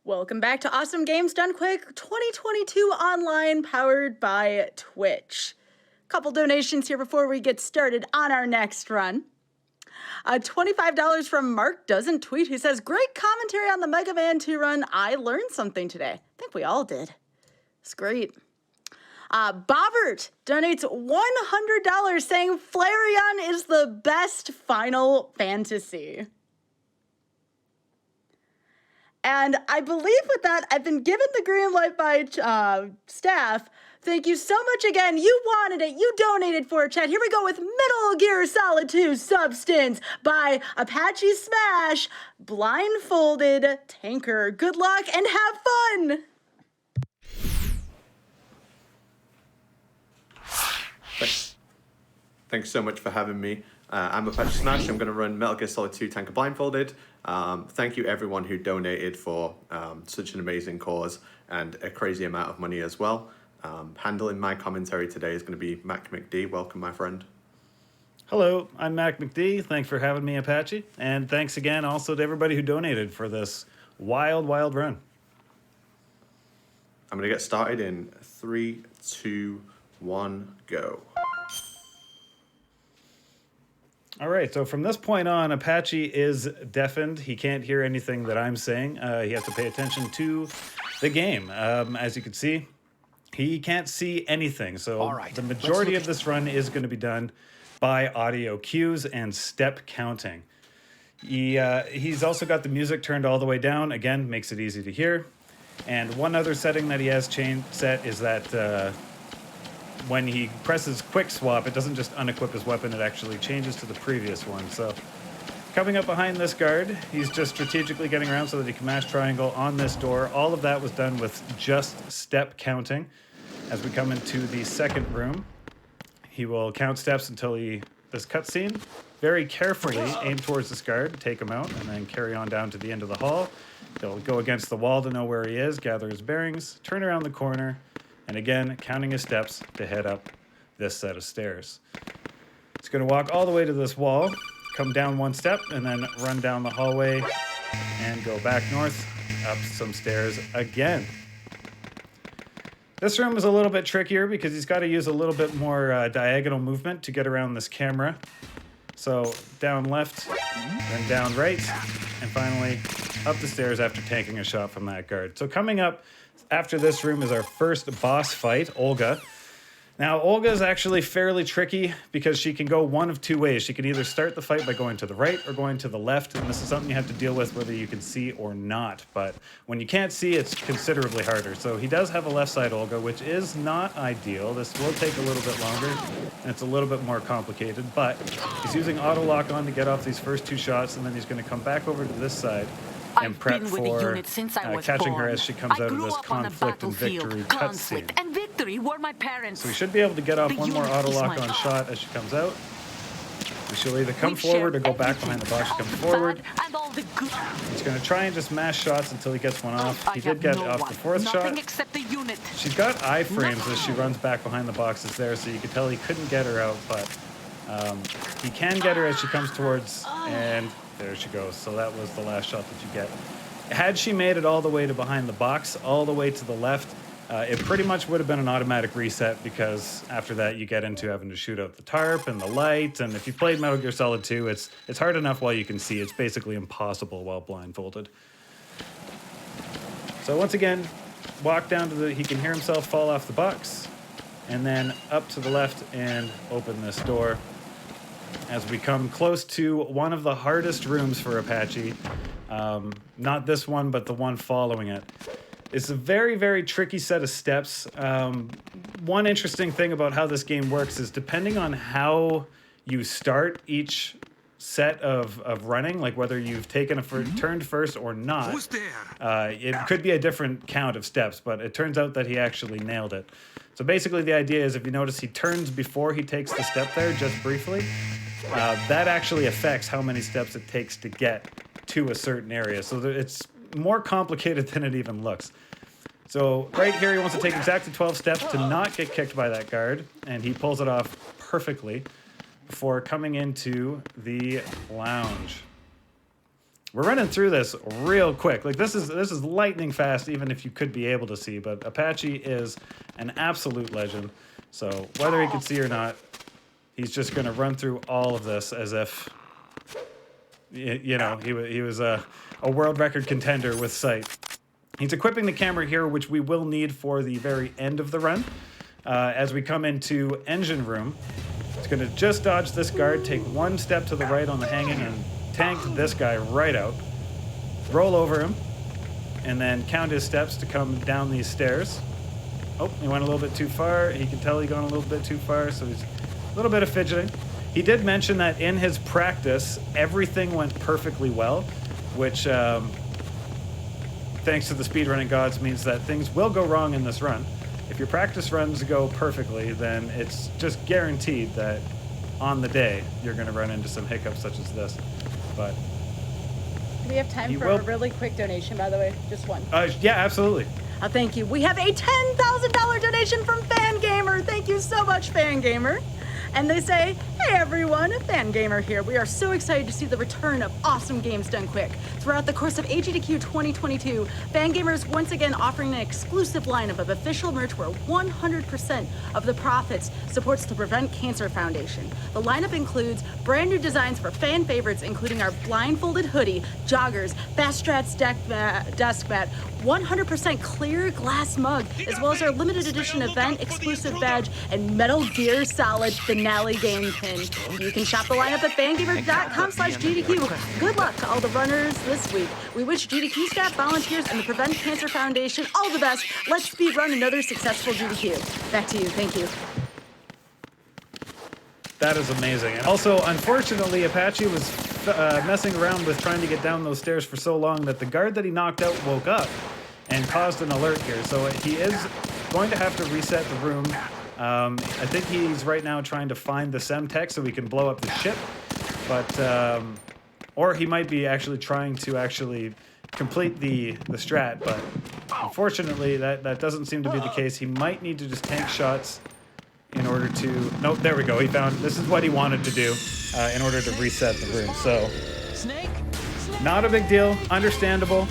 Welcome back to Awesome Games Done Quick 2022 online powered by Twitch. Couple donations here before we get started on our next run. $25 from Mark Doesn't Tweet, who says, great commentary on the Mega Man 2 run. I learned something today. I think we all did. It's great. Bobbert donates $100 saying Flareon is the best Final Fantasy. And I believe with that, I've been given the green light by staff. Thank you so much again. You wanted it. You donated for it, chat. Here we go with Metal Gear Solid 2 Substance by ApacheSmash, Blindfolded Tanker. Good luck and have fun. Thanks so much for having me. I'm ApacheSmash. I'm going to run Metal Gear Solid 2 Tanker Blindfolded. Thank you everyone who donated for such an amazing cause and a crazy amount of money as well. Handling my commentary today is going to be MackMcD. Welcome, my friend. Hello, I'm MackMcD. Thanks for having me, Apache. And thanks again also to everybody who donated for this wild, wild run. I'm going to get started in 3, 2, 1, go. All right, so from this point on, Apache is deafened. He can't hear anything that I'm saying. He has to pay attention to the game. As you can see, he can't see anything. So the majority of this run is going to be done by audio cues and step counting. He's also got the music turned all the way down. Again, makes it easy to hear. And one other setting that he has set is that when he presses quick swap, it doesn't just unequip his weapon, it actually changes to the previous one. So coming up behind this guard, he's just strategically getting around so that he can mash triangle on this door. All of that was done with just step counting. As we come into the second room, he will count steps until this cutscene, very carefully aim towards this guard, take him out, and then carry on down to the end of the hall. He'll go against the wall to know where he is, gather his bearings, turn around the corner, and again, counting his steps to head up this set of stairs. He's going to walk all the way to this wall, come down one step, and then run down the hallway and go back north, up some stairs again. This room is a little bit trickier because he's got to use a little bit more diagonal movement to get around this camera. So down left, then down right, and finally up the stairs after tanking a shot from that guard. So coming up after this room is our first boss fight, Olga. Now, Olga is actually fairly tricky because she can go one of two ways. She can either start the fight by going to the right or going to the left, and this is something you have to deal with whether you can see or not. But when you can't see, it's considerably harder. So he does have a left side Olga, which is not ideal. This will take a little bit longer, and it's a little bit more complicated, but he's using auto lock on to get off these first two shots, and then he's going to come back over to this side and prep for catching her as she comes out of this conflict and victory cutscene. And victory were my parents. So we should be able to get off one more auto lock on shot as she comes out. We she'll either come forward or go back behind the box. She comes forward. He's going to try and just mash shots until he gets one off. He did get off the fourth shot. She's got iframes as she runs back behind the boxes there, so you can tell he couldn't get her out, but he can get her as she comes towards, and there she goes. So that was the last shot that you get. Had she made it all the way to behind the box, all the way to the left, it pretty much would have been an automatic reset, because after that you get into having to shoot out the tarp and the light, and if you played Metal Gear Solid 2, it's hard enough while you can see. It's basically impossible while blindfolded. So once again, walk down to he can hear himself fall off the box, and then up to the left and open this door. As we come close to one of the hardest rooms for Apache, not this one, but the one following it. It's a very, very tricky set of steps. One interesting thing about how this game works is depending on how you start each set of running, like whether you've taken a turned first or not, it could be a different count of steps, but it turns out that he actually nailed it. So basically the idea is if you notice he turns before he takes the step there, just briefly, that actually affects how many steps it takes to get to a certain area. So it's more complicated than it even looks. So right here he wants to take exactly 12 steps to not get kicked by that guard, and he pulls it off perfectly before coming into the lounge. We're running through this real quick. Like this is lightning fast, even if you could be able to see. But Apache is an absolute legend. So whether he can see or not, he's just going to run through all of this as if, you know, he was a world record contender with sight. He's equipping the camera here, which we will need for the very end of the run. As we come into engine room, it's going to just dodge this guard, take one step to the right on the hanging, and tank this guy right out. Roll over him, and then count his steps to come down these stairs. Oh, he went a little bit too far. He can tell he gone a little bit too far, so he's a little bit of fidgeting. He did mention that in his practice, everything went perfectly well, which, thanks to the speedrunning gods, means that things will go wrong in this run. If your practice runs go perfectly, then it's just guaranteed that on the day, you're going to run into some hiccups such as this. But Do we have time for a really quick donation, by the way? Just one. Yeah, absolutely. Thank you. We have a $10,000 donation from Fangamer. Thank you so much, Fangamer. And they say, hey everyone, Fangamer here. We are so excited to see the return of awesome games done quick. Throughout the course of AGDQ 2022, Fangamer is once again offering an exclusive lineup of official merch where 100% of the profits supports the Prevent Cancer Foundation. The lineup includes brand new designs for fan favorites, including our blindfolded hoodie, joggers, Fast Strats desk mat, 100% clear glass mug, as well as our limited edition event exclusive badge and Metal Gear Solid finale game pin. You can shop the lineup at fangamer.com/GDQ. Good luck to all the runners this week. We wish GDQ staff, volunteers, and the Prevent Cancer Foundation all the best. Let's speed run another successful GDQ. Back to you. Thank you. That is amazing. And also, unfortunately, Apache was messing around with trying to get down those stairs for so long that the guard that he knocked out woke up and caused an alert here. So he is going to have to reset the room. I think he's right now trying to find the Semtech so we can blow up the ship. But, or he might be actually trying to complete the strat. But unfortunately, that doesn't seem to be the case. He might need to just tank shots in order to, nope, there we go. He found, this is what he wanted to do in order to reset the room. So, not a big deal, understandable.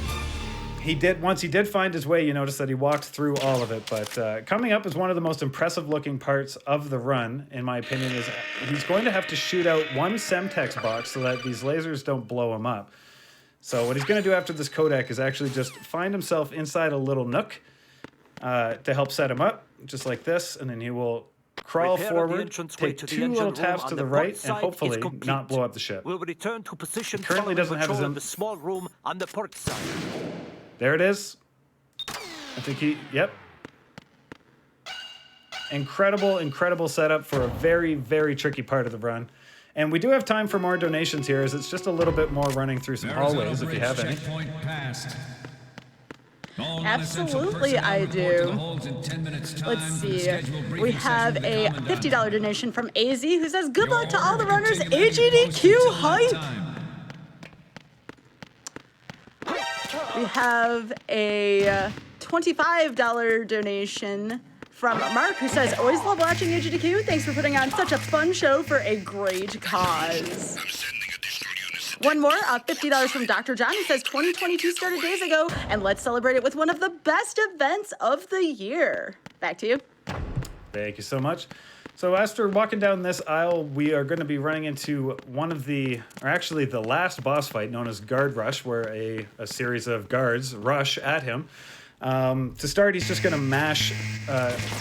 Once he did find his way, you notice that he walked through all of it. But coming up is one of the most impressive looking parts of the run, in my opinion, is he's going to have to shoot out one Semtex box so that these lasers don't blow him up. So what he's going to do after this codec is actually just find himself inside a little nook to help set him up, just like this, and then he will crawl forward, take two little taps to the right, and hopefully not blow up the ship. We'll return to position. He currently doesn't have his own. The small room on the port side. There it is. I think yep. Incredible setup for a very, very tricky part of the run. And we do have time for more donations here, as it's just a little bit more running through some hallways, if you have any. Absolutely, I do. Let's see. We have a $50 donation from AZ, who says, good luck to all the runners, AGDQ hype! We have a $25 donation from Mark, who says, always love watching AGDQ. Thanks for putting on such a fun show for a great cause. One more, $50 from Dr. John, who says 2022 started days ago, and let's celebrate it with one of the best events of the year. Back to you. Thank you so much. So as we're walking down this aisle, we are going to be running into one of the last boss fight, known as Guard Rush, where a series of guards rush at him. To start, he's just going to mash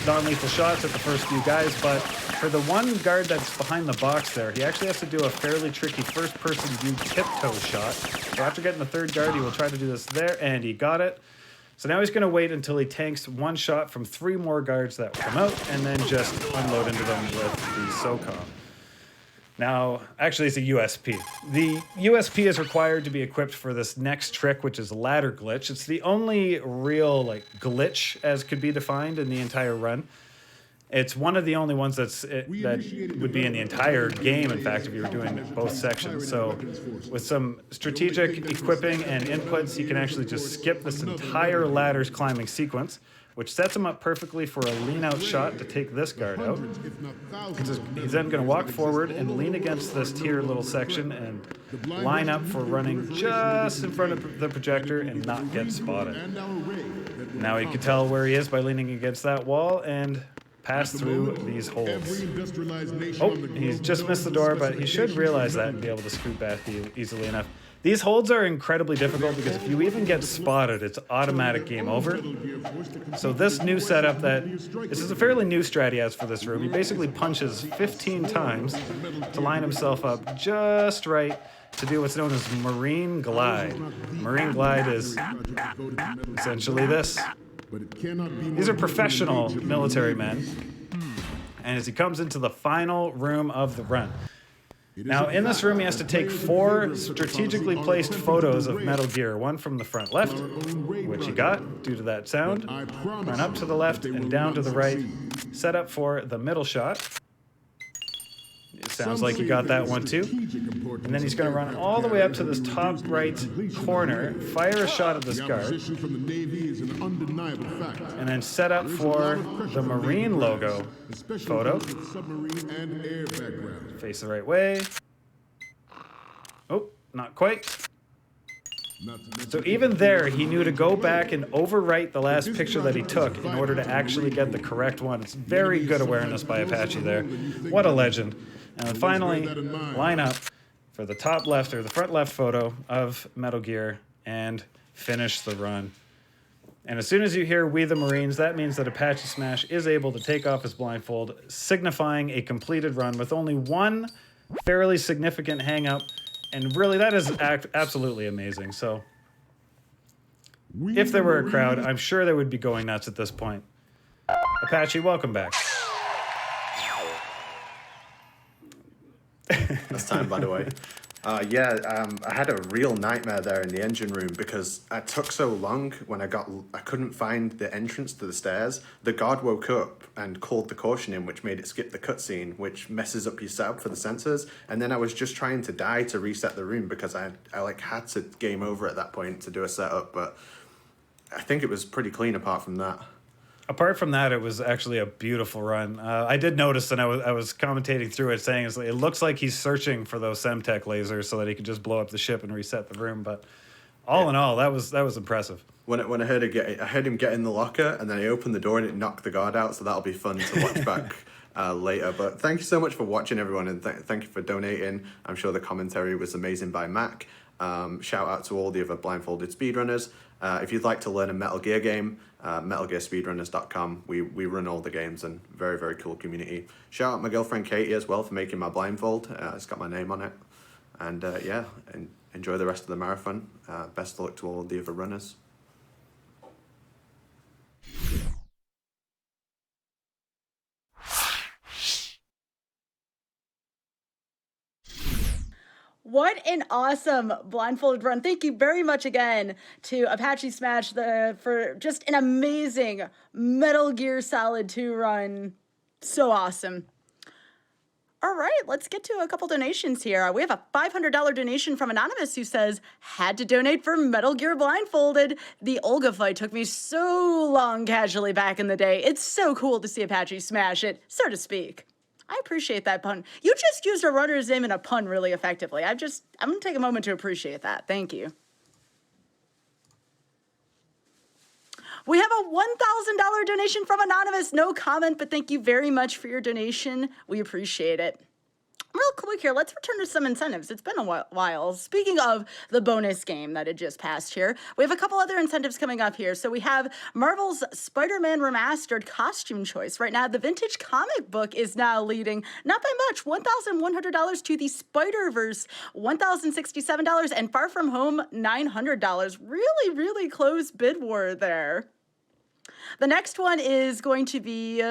non-lethal shots at the first few guys, but for the one guard that's behind the box there, he actually has to do a fairly tricky first-person view tiptoe shot. So after getting the third guard, he will try to do this there, and he got it. So now he's going to wait until he tanks one shot from 3 more guards that will come out, and then just unload into them with the SOCOM. Now, actually, it's a USP. The USP is required to be equipped for this next trick, which is ladder glitch. It's the only real glitch, as could be defined, in the entire run. It's one of the only ones that would be in the entire game, in fact, if you were doing both sections. So with some strategic equipping and inputs, you can actually just skip this entire ladders climbing sequence which sets him up perfectly for a lean-out shot to take this guard out. He's then going to walk forward and lean against this tier little section and line up for running just in front of the projector and not get spotted. Now he can tell where he is by leaning against that wall and pass through these holes. Oh, he's just missed the door, but he should realize that and be able to scoot back easily enough. These holds are incredibly difficult because if you even get spotted, it's automatic game over. So this new setup this is a fairly new strat he has for this room. He basically punches 15 times to line himself up just right to do what's known as Marine Glide. Marine Glide is essentially this. These are professional military men. And as he comes into the final room of the run. Now, in this room, he has to take 4 strategically placed photos of Metal Gear. One from the front left, which he got due to that sound. Run up to the left and down to the right. Set up for the middle shot. It sounds like he got that one too. And then he's going to run all the way up to this top right corner, fire a shot at this guard, and then set up for the Marine logo photo. Face the right way. Oh, not quite. So even there, he knew to go back and overwrite the last picture that he took in order to actually get the correct one. It's very good awareness by Apache there. What a legend. And then finally, line up for the top left or the front left photo of Metal Gear and finish the run. And as soon as you hear "We the Marines," that means that ApacheSmash is able to take off his blindfold, signifying a completed run with only one fairly significant hang-up. And really, that is absolutely amazing. So if there were a crowd, I'm sure they would be going nuts at this point. Apache, welcome back. That's time, by the way. I had a real nightmare there in the engine room because it took so long when I couldn't find the entrance to the stairs. The guard woke up and called the caution in, which made it skip the cutscene, which messes up your setup for the sensors. And then I was just trying to die to reset the room because I had to game over at that point to do a setup. But I think it was pretty clean apart from that. Apart from that, it was actually a beautiful run. I did notice, and I was commentating through it, saying it looks like he's searching for those Semtech lasers so that he could just blow up the ship and reset the room. But all in all, that was impressive. When I heard him get in the locker, and then I opened the door and it knocked the guard out. So that'll be fun to watch back later. But thank you so much for watching, everyone, and thank you for donating. I'm sure the commentary was amazing by Mac. Shout out to all the other blindfolded speedrunners. If you'd like to learn a Metal Gear game, metalgearspeedrunners.com. We run all the games and very, very cool community. Shout out my girlfriend Katie as well for making my blindfold. It's got my name on it. And and enjoy the rest of the marathon. Best of luck to all the other runners. What an awesome blindfolded run. Thank you very much again to ApacheSmash for just an amazing Metal Gear Solid 2 run. So awesome. All right, let's get to a couple donations here. We have a $500 donation from Anonymous who says, had to donate for Metal Gear Blindfolded. The Olga fight took me so long casually back in the day. It's so cool to see Apache smash it, so to speak. I appreciate that pun. You just used a runner's name in a pun really effectively. I'm going to take a moment to appreciate that. Thank you. We have a $1,000 donation from Anonymous. No comment, but thank you very much for your donation. We appreciate it. Real quick here, let's return to some incentives. It's been a while. Speaking of the bonus game that had just passed here, we have a couple other incentives coming up here. So we have Marvel's Spider-Man Remastered costume choice. Right now, the vintage comic book is now leading, not by much, $1,100 to the Spider-Verse, $1,067, and Far From Home, $900. Really, really close bid war there. The next one is going to be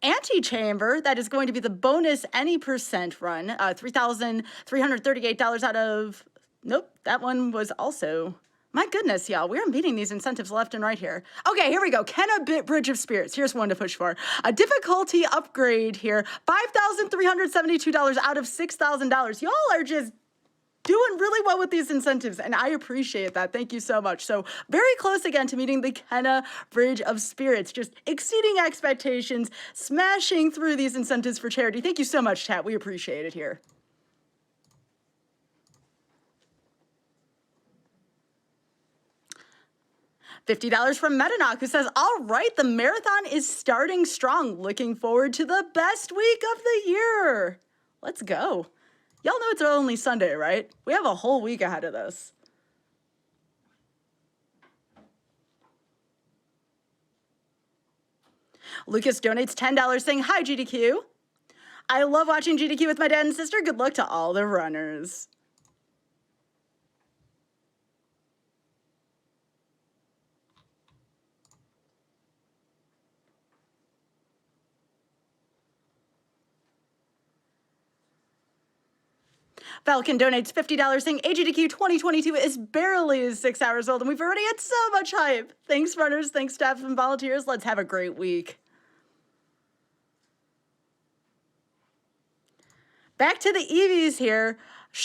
Antechamber. That is going to be the bonus any percent run. $3,338 out of, nope, that one was also, my goodness, y'all, we are meeting these incentives left and right here. Okay, here we go. Kenna Bridge of Spirits. Here's one to push for. A difficulty upgrade here. $5,372 out of $6,000. Y'all are just doing really well with these incentives, and I appreciate that. Thank you so much. So very close again to meeting the Kenna Bridge of Spirits, just exceeding expectations, smashing through these incentives for charity. Thank you so much, chat. We appreciate it here. $50 from Metanock, who says, all right, the marathon is starting strong. Looking forward to the best week of the year. Let's go. Y'all know it's only Sunday, right? We have a whole week ahead of this. Lucas donates $10 saying, hi, GDQ. I love watching GDQ with my dad and sister. Good luck to all the runners. Falcon donates $50 saying AGDQ 2022 is barely 6 hours old and we've already had so much hype. Thanks, runners. Thanks, staff and volunteers. Let's have a great week. Back to the EVs here.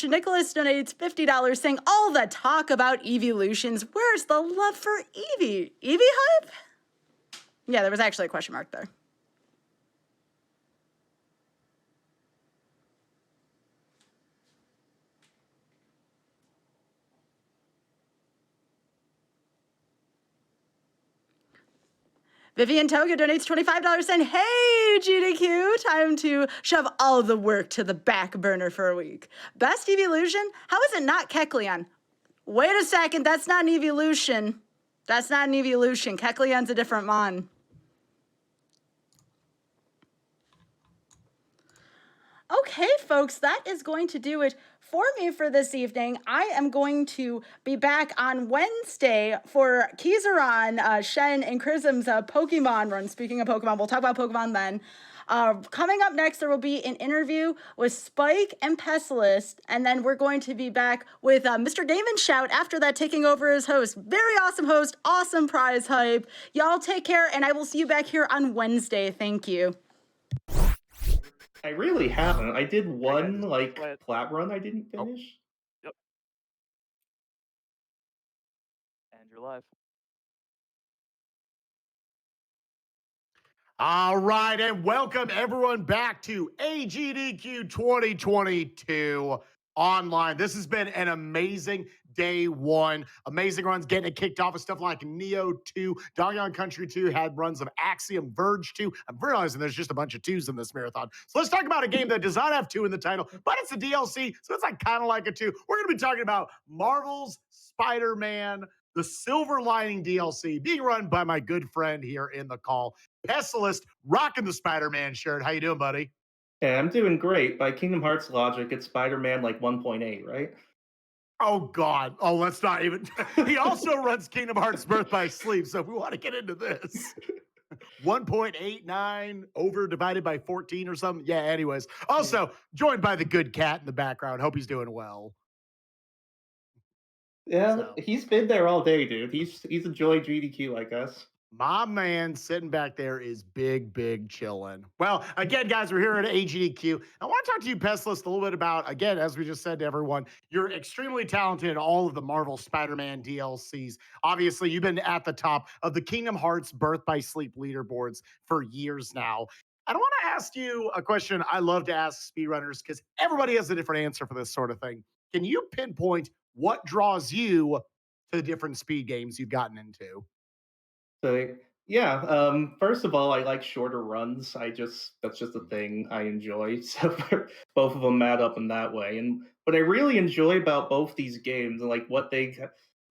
Nicholas donates $50 saying all the talk about evolutions. Where's the love for Eevee? Eevee hype? Yeah, there was actually a question mark there. Vivian Toga donates $25 saying, hey, GDQ, time to shove all the work to the back burner for a week. Best evolution? How is it not Kecleon? Wait a second, that's not an evolution. That's not an evolution. Kecleon's a different mon. Okay, folks, that is going to do it for me for this evening. I am going to be back on Wednesday for Kizaron, Shen, and Chrism's Pokemon run. Speaking of Pokemon, we'll talk about Pokemon then. Coming up next, there will be an interview with Spike and Pessilist, and then we're going to be back with Mr. Game and Shout after that, taking over as host. Very awesome host, awesome prize hype. Y'all take care, and I will see you back here on Wednesday. Thank you. I really haven't. I did one like plat run I didn't finish. Yep. And you're live. All right, and welcome everyone back to AGDQ 2022 online. This has been an amazing day one. Amazing runs getting it kicked off with stuff like Neo 2, Doggone Country 2 had runs of Axiom Verge 2. I'm realizing there's just a bunch of 2s in this marathon. So let's talk about a game that does not have 2 in the title, but it's a DLC, so it's like kind of like a 2. We're going to be talking about Marvel's Spider-Man, the Silver Lining DLC, being run by my good friend here in the call, Pessilist, rocking the Spider-Man shirt. How you doing, buddy? Yeah, I'm doing great. By Kingdom Hearts logic, it's Spider-Man like 1.8, right? Oh, God. Oh, let's not even. He also runs Kingdom Hearts Birth by Sleep, so if we want to get into this. 1.89 over divided by 14 or something. Yeah, anyways. Also, joined by the good cat in the background. Hope he's doing well. Yeah, So. He's been there all day, dude. He's enjoyed GDQ like us. My man sitting back there is big chilling. Well, again, guys, we're here at AGDQ. I want to talk to you, Pessilist, a little bit about, again, as we just said to everyone, you're extremely talented in all of the Marvel Spider-Man DLCs. Obviously, you've been at the top of the Kingdom Hearts Birth by Sleep leaderboards for years now. I want to ask you a question I love to ask speedrunners because everybody has a different answer for this sort of thing. Can you pinpoint what draws you to the different speed games you've gotten into? So yeah, first of all, I like shorter runs. That's just a thing I enjoy. So both of them add up in that way. And what I really enjoy about both these games and like what they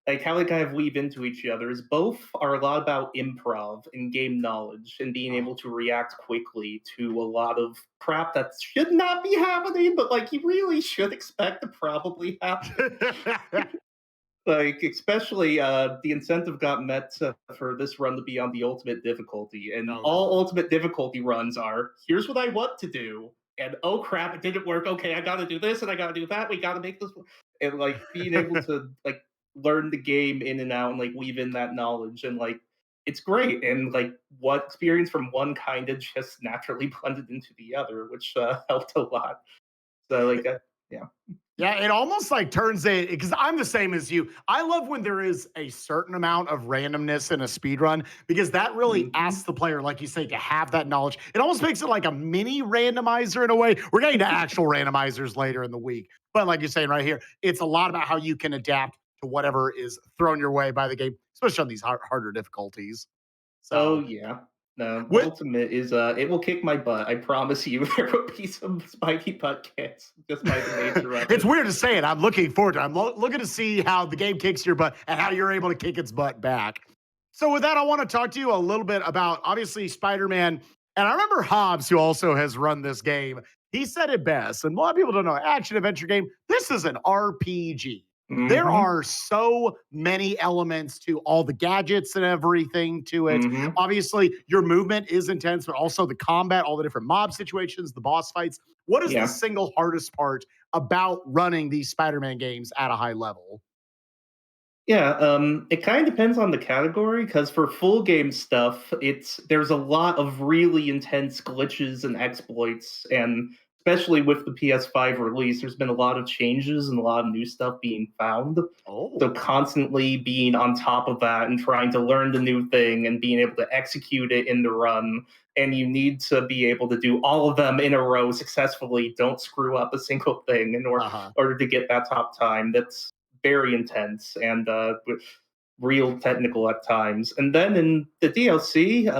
like how they kind of weave into each other is both are a lot about improv and game knowledge and being able to react quickly to a lot of crap that should not be happening, but like you really should expect to probably happen. Like, especially the incentive got met for this run to be on the ultimate difficulty. And all ultimate difficulty runs are, here's what I want to do. And oh crap, it didn't work. Okay, I gotta do this and I gotta do that. We gotta make this. And like being able to like learn the game in and out and like weave in that knowledge. And like, it's great. And like what experience from one kind of just naturally blended into the other, which helped a lot. So like, yeah. Yeah, it almost like turns it, because I'm the same as you. I love when there is a certain amount of randomness in a speed run, because that really asks the player, like you say, to have that knowledge. It almost makes it like a mini randomizer in a way. We're getting to actual randomizers later in the week. But like you're saying right here, it's a lot about how you can adapt to whatever is thrown your way by the game, especially on these harder difficulties. Oh So, yeah. No, with, Ultimate is it will kick my butt. I promise you there will be some spiky butt kicks just by the nature of it's it. weird to say it. I'm looking forward to it. I'm looking to see how the game kicks your butt and how you're able to kick its butt back. So with that, I want to talk to you a little bit about, obviously, Spider-Man. And I remember Hobbs, who also has run this game, he said it best. And a lot of people don't know, action adventure game, this is an RPG. There Mm-hmm. are so many elements to all the gadgets and everything to it. Mm-hmm. Obviously, your movement is intense, but also the combat, all the different mob situations, the boss fights. What is the Yeah. single hardest part about running these Spider-Man games at a high level? Yeah, it kind of depends on the category because for full game stuff, there's a lot of really intense glitches and exploits, and especially with the PS5 release, there's been a lot of changes and a lot of new stuff being found. So Oh, constantly being on top of that and trying to learn the new thing and being able to execute it in the run, and you need to be able to do all of them in a row successfully. Don't screw up a single thing in uh-huh. order to get that top time. That's very intense and real technical at times. And then in the DLC,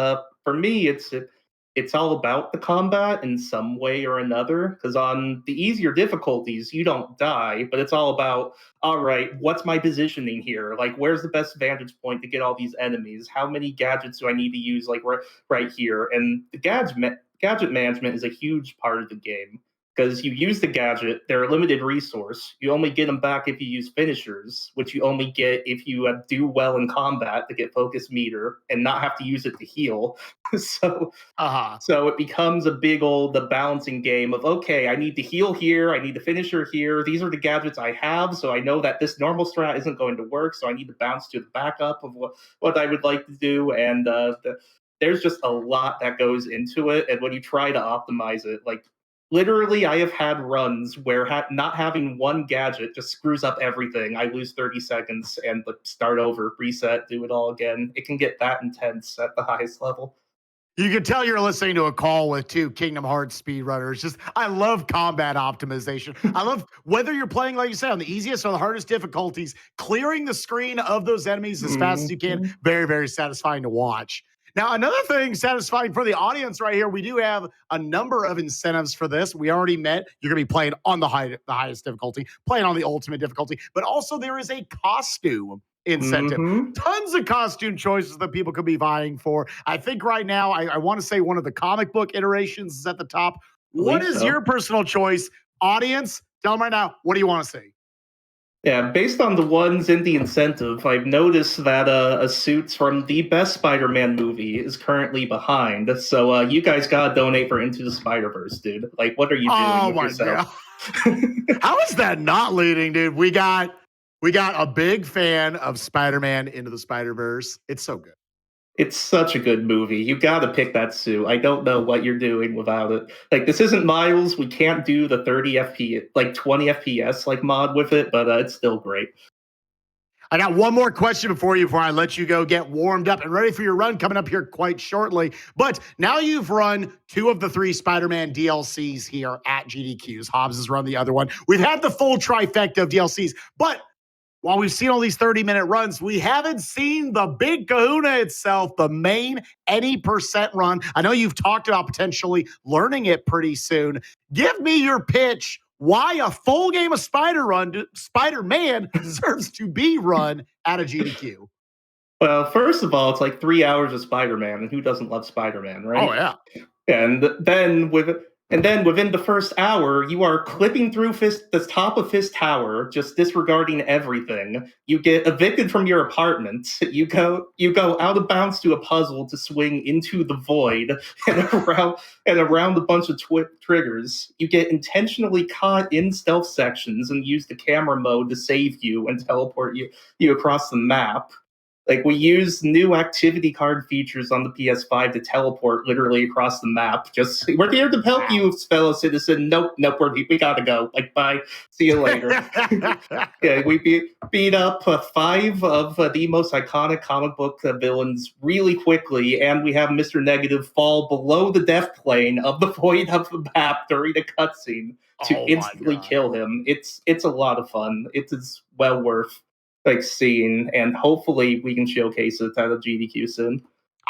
for me, it's all about the combat in some way or another. Because on the easier difficulties, you don't die, but it's all about, all right, what's my positioning here? Like, where's the best vantage point to get all these enemies? How many gadgets do I need to use? Like right here, and the gadget management is a huge part of the game because you use the gadget, they're a limited resource. You only get them back if you use finishers, which you only get if you do well in combat to get focus meter and not have to use it to heal. so Uh-huh. so it becomes a big old the balancing game of, okay, I need to heal here, I need the finisher here. These are the gadgets I have, so I know that this normal strat isn't going to work, so I need to bounce to the backup of what I would like to do. And there's just a lot that goes into it. And when you try to optimize it, like literally, I have had runs where not having one gadget just screws up everything. I lose 30 seconds and start over, reset, do it all again. It can get that intense at the highest level. You can tell you're listening to a call with two Kingdom Hearts speedrunners. Just, I love combat optimization. I love whether you're playing, like you said, on the easiest or the hardest difficulties, clearing the screen of those enemies as fast as you can. Mhm. Very, very satisfying to watch. Now, another thing satisfying for the audience right here, we do have a number of incentives for this. We already met. You're going to be playing on the highest difficulty, playing on the ultimate difficulty, but also there is a costume incentive. Mhm. Tons of costume choices that people could be vying for. I think right now, I want to say one of the comic book iterations is at the top. What Believe is so. your personal choice? Audience, tell them right now, what do you want to see? Yeah, based on the ones in the incentive, I've noticed that a suit from the best Spider-Man movie is currently behind. So you guys gotta donate for Into the Spider-Verse, dude. Like, what are you doing Oh with my yourself? God. How is that not leading, dude? We got a big fan of Spider-Man Into the Spider-Verse. It's so good. It's such a good movie. You gotta pick that suit. I don't know what you're doing without it. Like, this isn't Miles. We can't do the 30 FPS, like 20 FPS like mod with it, but it's still great. I got one more question before I let you go get warmed up and ready for your run coming up here quite shortly. But now you've run 2 of the 3 Spider-Man DLCs here at GDQs. Hobbs has run the other one. We've had the full trifecta of DLCs, but while we've seen all these 30-minute runs, we haven't seen the big kahuna itself, the main any percent run. I know you've talked about potentially learning it pretty soon. Give me your pitch why a full game of Spider-Man deserves to be run at a GDQ. Well, first of all, it's like 3 hours of Spider-Man, and who doesn't love Spider-Man, right? Oh, yeah. And then within the first hour, you are clipping through the top of Fist Tower, just disregarding everything. You get evicted from your apartment. You go out of bounds to a puzzle to swing into the void and around a bunch of triggers. You get intentionally caught in stealth sections and use the camera mode to save you and teleport you across the map. Like, we use new activity card features on the PS5 to teleport literally across the map. Just, we're here to help you, fellow citizen. Nope, we gotta go. Like, bye. See you later. Yeah, we beat up 5 of the most iconic comic book villains really quickly, and we have Mr. Negative fall below the death plane of the void of the map during a cutscene to instantly kill him. It's a lot of fun. It is well worth seeing, and hopefully we can showcase it at a GDQ soon.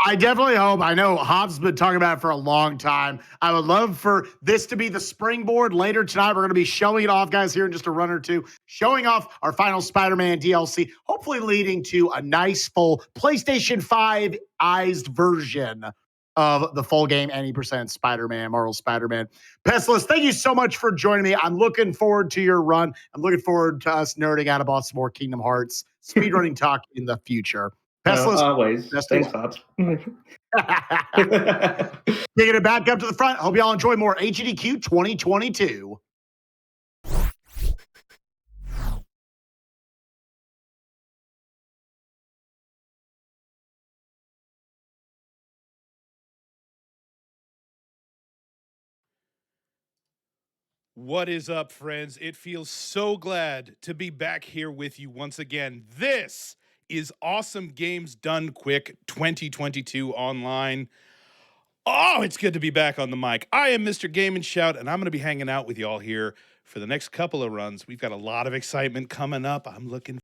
I definitely hope. I know Hobbs has been talking about it for a long time. I would love for this to be the springboard. Later tonight, we're going to be showing it off, guys, here in just a run or two, showing off our final Spider-Man DLC, hopefully leading to a nice full PlayStation 5-ized version of the full game, 80% Spider-Man, Marvel Spider-Man. Pessilist, thank you so much for joining me. I'm looking forward to your run. I'm looking forward to us nerding out about some more Kingdom Hearts speedrunning talk in the future. Pessilist, always. Thanks, Hobbs. taking it back up to the front. Hope y'all enjoy more AGDQ 2022. What is up, friends? It feels so glad to be back here with you once again. This is Awesome Games Done Quick 2022 online. Oh, it's good to be back on the mic. I am Mr. Game and Shout, and I'm going to be hanging out with y'all here for the next couple of runs. We've got a lot of excitement coming up. I'm looking